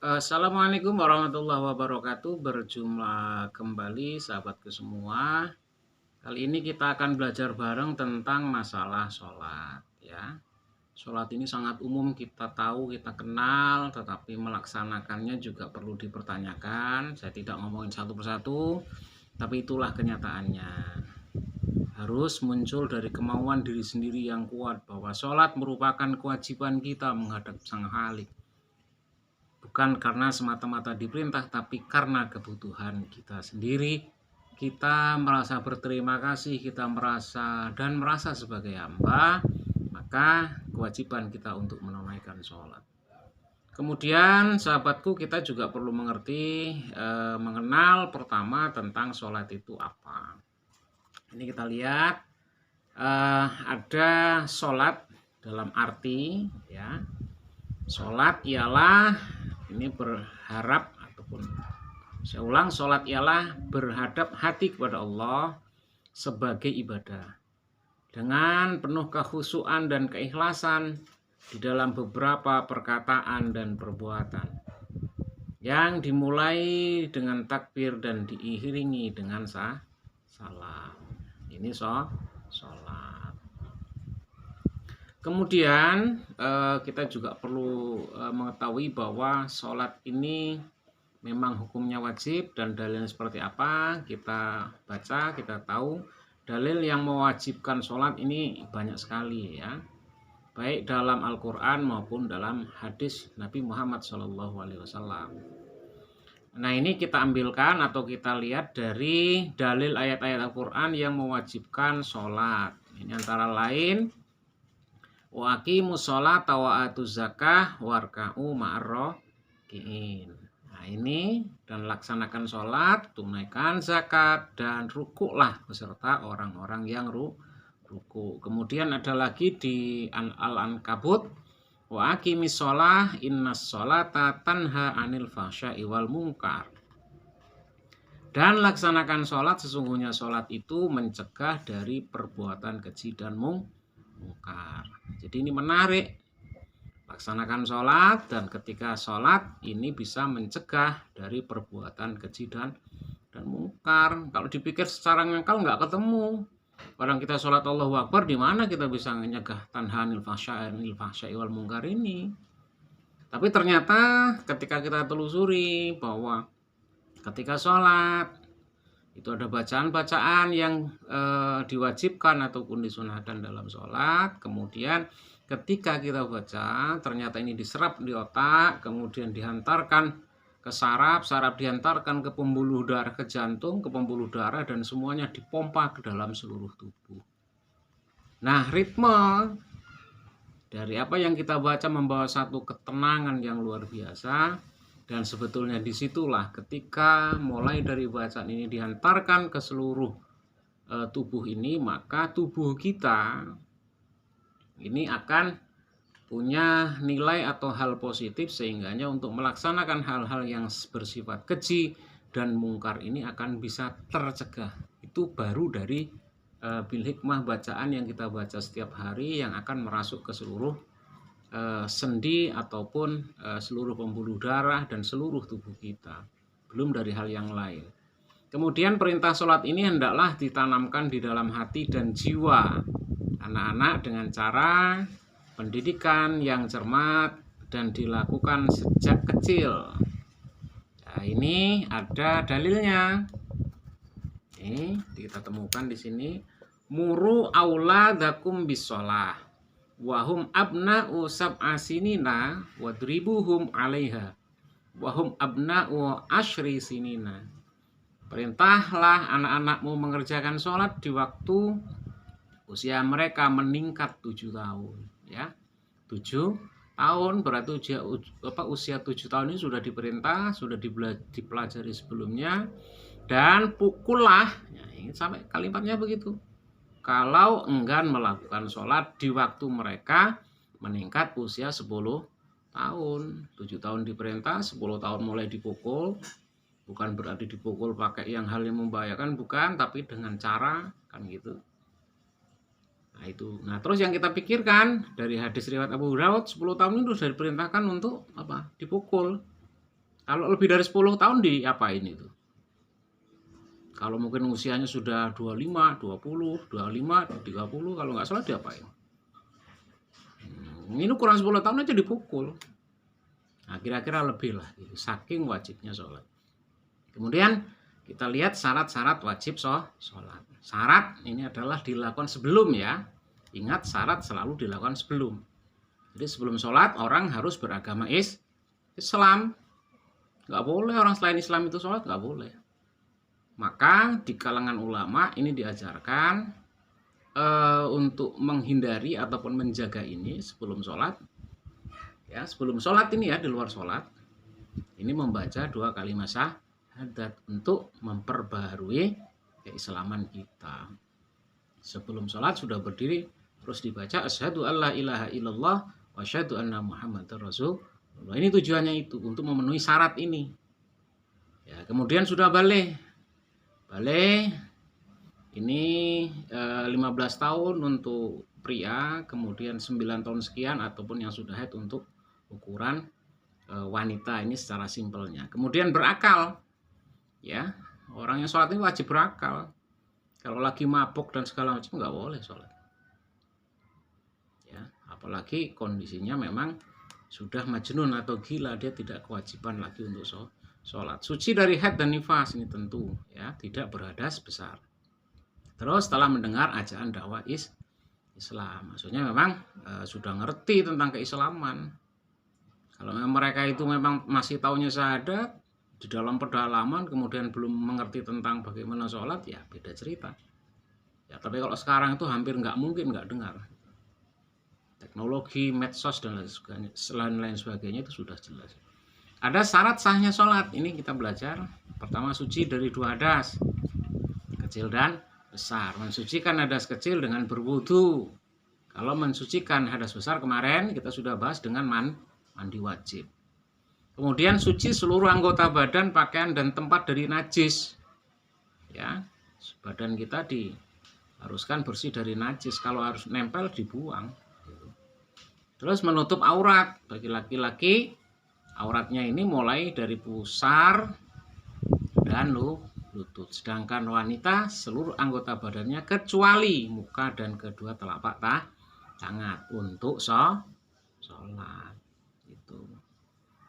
Assalamualaikum warahmatullahi wabarakatuh. Berjumpa kembali sahabatku semua. Kali ini kita akan belajar bareng tentang masalah sholat ya. Sholat ini sangat umum, kita tahu, kita kenal, tetapi melaksanakannya juga perlu dipertanyakan. Saya tidak ngomongin satu persatu, tapi itulah kenyataannya. Harus muncul dari kemauan diri sendiri yang kuat bahwa sholat merupakan kewajiban kita menghadap Sang Khalik. Bukan karena semata-mata diperintah, tapi karena kebutuhan kita sendiri. Kita merasa berterima kasih, kita merasa sebagai hamba, maka kewajiban kita untuk menunaikan sholat. Kemudian sahabatku, kita juga perlu mengenal pertama tentang sholat itu apa. Ini kita lihat ada sholat dalam arti ya. Sholat ialah, ini berharap ataupun saya ulang, sholat ialah berhadap hati kepada Allah sebagai ibadah dengan penuh kekhusyuan dan keikhlasan di dalam beberapa perkataan dan perbuatan yang dimulai dengan takbir dan diiringi dengan salam. Ini sholat. Kemudian kita juga perlu mengetahui bahwa sholat ini memang hukumnya wajib, dan dalilnya seperti apa kita baca, kita tahu dalil yang mewajibkan sholat ini banyak sekali ya, baik dalam Al-Quran maupun dalam hadis Nabi Muhammad SAW. Nah, ini kita ambilkan atau kita lihat dari dalil ayat-ayat Al-Quran yang mewajibkan sholat. Ini antara lain wa aqimus sholata wa atuz zakah warka'u ma'arrakiin. Nah, ini dan laksanakan sholat, tunaikan zakat, dan rukuklah beserta orang-orang yang ruku. Kemudian ada lagi di Al-Ankabut wa aqimis sholah innas sholata tanha anil fahsya'i wal munkar. Dan laksanakan sholat, sesungguhnya sholat itu mencegah dari perbuatan keji dan mungkar. Jadi ini menarik, laksanakan sholat, dan ketika sholat ini bisa mencegah dari perbuatan keji dan mungkar. Kalau dipikir secara ngakal nggak ketemu. Orang kita sholat Allahu Akbar, di mana kita bisa mencegah tanhanil fahsya'i wal munkar ini? Tapi ternyata ketika kita telusuri bahwa ketika sholat itu ada bacaan-bacaan yang diwajibkan ataupun disunahkan dalam sholat. Kemudian ketika kita baca, ternyata ini diserap di otak, kemudian dihantarkan ke saraf dihantarkan ke pembuluh darah, ke jantung, ke pembuluh darah, dan semuanya dipompa ke dalam seluruh tubuh. Nah, ritme dari apa yang kita baca membawa satu ketenangan yang luar biasa. Dan sebetulnya disitulah ketika mulai dari bacaan ini dihantarkan ke seluruh tubuh ini, maka tubuh kita ini akan punya nilai atau hal positif, sehingganya untuk melaksanakan hal-hal yang bersifat keji dan mungkar ini akan bisa tercegah. Itu baru dari bil hikmah bacaan yang kita baca setiap hari, yang akan merasuk ke seluruh sendi ataupun seluruh pembuluh darah dan seluruh tubuh kita, belum dari hal yang lain. Kemudian perintah sholat ini hendaklah ditanamkan di dalam hati dan jiwa anak-anak dengan cara pendidikan yang cermat dan dilakukan sejak kecil. Nah, ini ada dalilnya. Ini kita temukan di sini. Muru auladakum bisolah wahum abna'u sab'asinina wadribuhum 'alaiha wahum abna'u asyri sinina. Perintahlah anak-anakmu mengerjakan sholat di waktu usia mereka meningkat 7 tahun ya. 7 tahun berarti usia 7 tahun ini sudah diperintah, sudah dipelajari sebelumnya. Dan pukullah ya, ini sampai kalimatnya begitu, kalau enggan melakukan sholat di waktu mereka meningkat usia 10 tahun. 7 tahun diperintah, 10 tahun mulai dipukul. Bukan berarti dipukul pakai yang hal yang membahayakan, bukan, tapi dengan cara kan gitu. Nah itu. Nah terus yang kita pikirkan dari hadis riwayat Abu Hurairah, 10 tahun itu sudah diperintahkan untuk apa? Dipukul. Kalau lebih dari 10 tahun diapain itu? Kalau mungkin usianya sudah 25, 20, 25, 30, kalau nggak salah diapain? Ini kurang 10 tahun aja dipukul. Nah, kira-kira lebih lah, gitu. Saking wajibnya sholat. Kemudian kita lihat syarat-syarat wajib sholat. Syarat ini adalah dilakukan sebelum ya. Ingat, syarat selalu dilakukan sebelum. Jadi sebelum sholat orang harus beragama Islam. Nggak boleh orang selain Islam itu sholat, nggak boleh. Maka di kalangan ulama ini diajarkan untuk menghindari ataupun menjaga ini sebelum sholat. Ya, sebelum sholat ini ya, di luar sholat ini membaca 2 kalimat syahadat untuk memperbaharui keislaman kita. Sebelum sholat sudah berdiri terus dibaca asyhadu alla ilaha illallah wa asyhadu anna muhammadar rasulullah. Ini tujuannya itu untuk memenuhi syarat ini. Ya, kemudian sudah balik ini 15 tahun untuk pria, kemudian 9 tahun sekian ataupun yang sudah haid untuk ukuran wanita, ini secara simpelnya. Kemudian berakal, ya, orang yang sholat ini wajib berakal. Kalau lagi mabuk dan segala macam nggak boleh sholat, ya, apalagi kondisinya memang sudah majnun atau gila, dia tidak kewajiban lagi untuk sholat. Suci dari haid dan nifas ini tentu ya, tidak berhadas besar. Terus setelah mendengar ajakan dakwah Islam, maksudnya memang sudah ngerti tentang keislaman. Kalau mereka itu memang masih taunya syahadat di dalam pedalaman, kemudian belum mengerti tentang bagaimana sholat, ya beda cerita. Ya, tapi kalau sekarang itu hampir nggak mungkin nggak dengar. Teknologi, medsos dan lain sebagainya itu sudah jelas. Ada syarat sahnya sholat, ini kita belajar. Pertama, suci dari 2 hadas, kecil dan besar. Mensucikan hadas kecil dengan berwudu. Kalau mensucikan hadas besar kemarin kita sudah bahas dengan mandi wajib. Kemudian suci seluruh anggota badan, pakaian dan tempat dari najis. Ya, badan kita diharuskan bersih dari najis. Kalau harus nempel dibuang. Terus menutup aurat bagi laki-laki. Auratnya ini mulai dari pusar dan lutut. Sedangkan wanita seluruh anggota badannya kecuali muka dan kedua telapak tangan untuk sholat. Itu.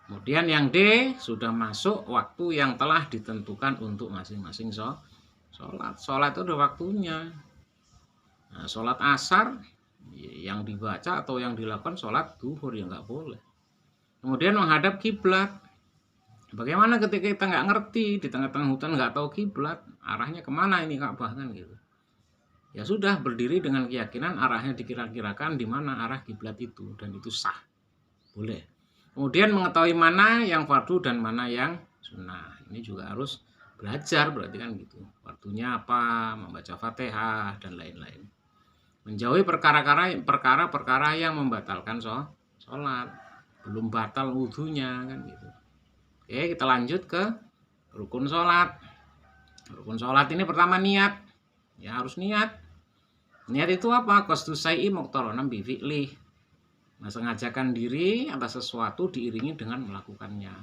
Kemudian yang D, sudah masuk waktu yang telah ditentukan untuk masing-masing sholat. Sholat itu udah waktunya. Nah, sholat asar yang dibaca atau yang dilakukan sholat duhur ya nggak boleh. Kemudian menghadap kiblat. Bagaimana ketika kita nggak ngerti, di tengah-tengah hutan nggak tahu kiblat, arahnya kemana ini Ka'bah kan gitu. Ya sudah, berdiri dengan keyakinan arahnya dikira-kirakan di mana arah kiblat itu, dan itu sah, boleh. Kemudian mengetahui mana yang fardu dan mana yang sunnah, ini juga harus belajar, berarti kan gitu. Fardunya apa, membaca Fatihah dan lain-lain. Menjauhi perkara-perkara yang membatalkan sholat, belum batal wudhunya kan gitu. Oke, kita lanjut ke rukun sholat. Rukun sholat ini pertama niat. Ya, harus niat. Niat itu apa? Qasdu syai'i muqtaronan bi fi'lih. Mensengajakan diri atas sesuatu diiringi dengan melakukannya.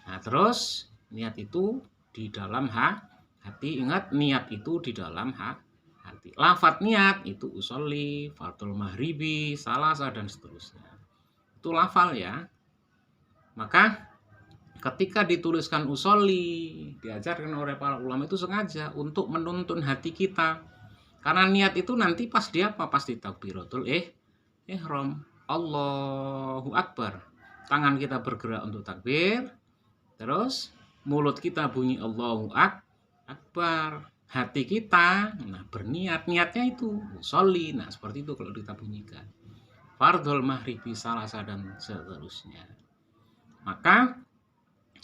Nah, terus niat itu di dalam hati. Ingat, niat itu di dalam hati. Lafadz niat itu usolli, fardul maghribi, salasa dan seterusnya. Itu lafal ya. Maka ketika dituliskan usolli, diajarkan oleh para ulama itu sengaja untuk menuntun hati kita. Karena niat itu nanti pas di apa? Pas di takbiratul ihram. Allahu Akbar. Tangan kita bergerak untuk takbir. Terus mulut kita bunyi Allahu Akbar. Hati kita berniat. Niatnya itu usolli. Nah, seperti itu kalau kita bunyikan. Fardul maghribi, salasa dan seterusnya. Maka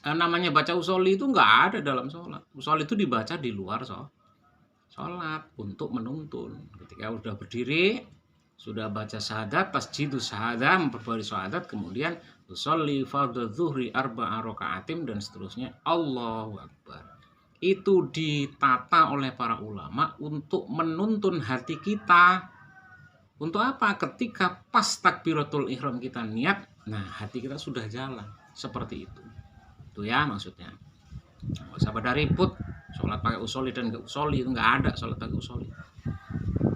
namanya baca usolli itu nggak ada dalam sholat. Usolli itu dibaca di luar sholat untuk menuntun. Ketika sudah berdiri, sudah baca syahadat, tasjidus syahadah, memperbarui syahadat, kemudian usolli fardhu dzuhri arba'a raka'atin dan seterusnya. Allahu Akbar. Itu ditata oleh para ulama untuk menuntun hati kita. Untuk apa? Ketika pas takbiratul ihram kita niat, nah hati kita sudah jalan seperti itu. Itu ya maksudnya. Nggak usah pada ribut. Sholat pakai usoli dan nggak usoli, itu nggak ada sholat pakai usoli.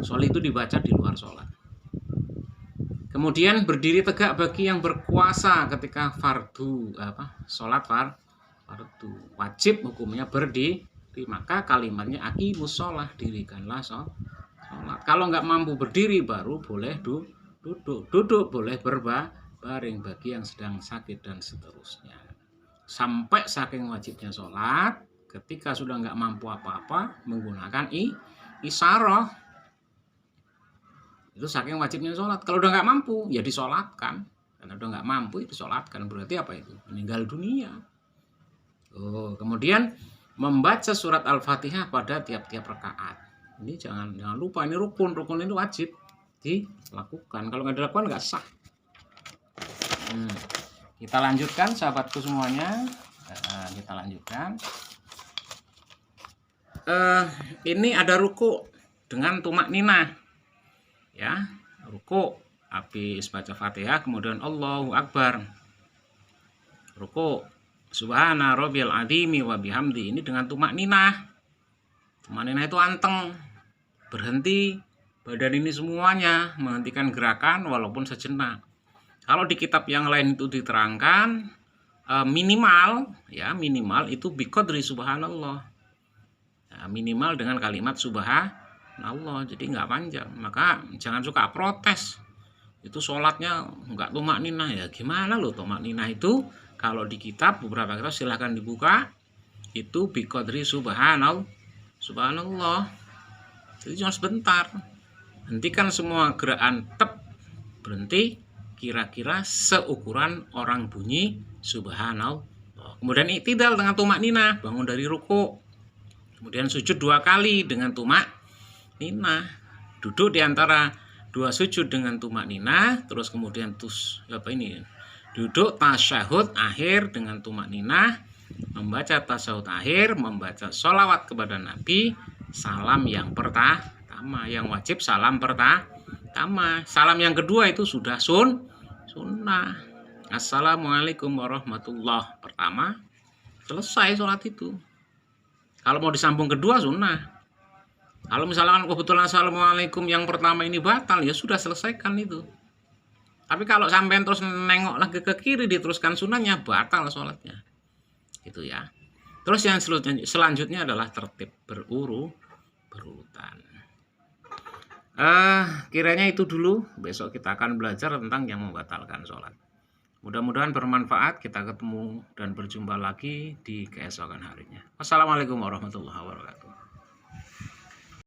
Usoli itu dibaca di luar sholat. Kemudian berdiri tegak bagi yang berpuasa ketika sholat fardu. Wajib hukumnya berdiri, maka kalimatnya aqimus sholah, dirikanlah sholat. Kalau nggak mampu berdiri baru boleh duduk boleh berbaring bagi yang sedang sakit dan seterusnya. Sampai saking wajibnya sholat, ketika sudah nggak mampu apa-apa menggunakan isyarah. Itu saking wajibnya sholat. Kalau udah nggak mampu ya disolatkan. Karena udah nggak mampu itu disolatkan. Berarti apa itu? Meninggal dunia. Kemudian membaca surat Al-Fatihah pada tiap-tiap rakaat. Ini jangan lupa, ini rukun ini wajib dilakukan. Kalau nggak dilakukan nggak sah. Kita lanjutkan sahabatku semuanya. Kita lanjutkan. Ini ada ruku dengan tumak ninah. Ya, ruku habis baca Fatihah kemudian Allahu Akbar. Ruku Subhana Rabbiyal Azimi wa bihamdi, ini dengan tumak ninah. Tumak ninah itu anteng, berhenti badan ini semuanya, menghentikan gerakan walaupun sejenak. Kalau di kitab yang lain itu diterangkan minimal itu biqadri subhanallah. Nah, minimal dengan kalimat subhanallah, jadi nggak panjang. Maka jangan suka protes. Itu sholatnya nggak tumak ninah, ya gimana loh tumak ninah itu? Kalau di kitab, beberapa kitab silahkan dibuka, itu biqadri subhanallah. Jadi cuma sebentar. Hentikan semua gerakan, berhenti kira-kira seukuran orang bunyi subhanallah. Kemudian iktidal dengan tumak ninah, bangun dari ruku. Kemudian sujud 2 kali dengan tumak ninah. Duduk di antara 2 sujud dengan tumak ninah, terus kemudian duduk tasyahud akhir dengan tumak ninah, membaca tasyahud akhir, membaca sholawat kepada Nabi, salam yang pertama, yang wajib salam pertama. Salam yang kedua itu sudah sunnah. Assalamualaikum warahmatullahi pertama, selesai sholat itu. Kalau mau disambung kedua sunnah. Kalau misalkan kebetulan assalamualaikum yang pertama ini batal, ya sudah selesaikan itu. Tapi kalau sampai terus nengok lagi ke kiri diteruskan sunnahnya, batal sholatnya. Gitu ya. Terus yang selanjutnya adalah tertib berurutan. Kiranya itu dulu. Besok kita akan belajar tentang yang membatalkan sholat. Mudah-mudahan bermanfaat. Kita ketemu dan berjumpa lagi di keesokan harinya. Wassalamualaikum warahmatullahi wabarakatuh.